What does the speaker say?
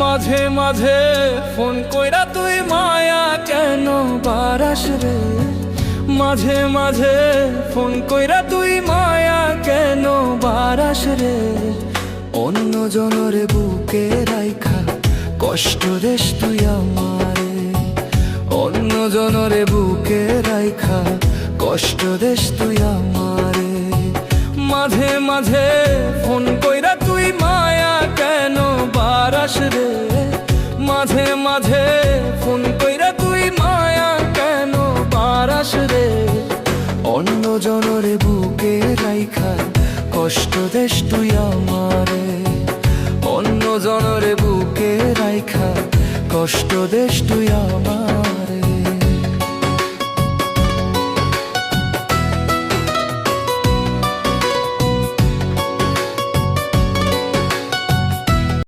মাঝে মাঝে ফোন কইরা তুই মায়া কেন বারাস রে, মাঝে মাঝে ফোন কইরা তুই মায়া কেন বারাস রে। অন্য জনরে বুকে রাইখা কষ্ট দেশ তুই আমারে, অন্য জনরে বুকে রাইখা কষ্ট দেশ তুই আমারে। মাঝে মাঝে ফোন কইরা তুই মায়া কেন বারাস রে, মাঝে মাঝে ফোন কইরা তুই মায়া কেন বারাস রে। অন্য জনরে বুকে রাইখা কষ্ট দেশ তুই আমারে, অন্য জনরে বুকে রাইখা কষ্ট দেশ তুই আমার।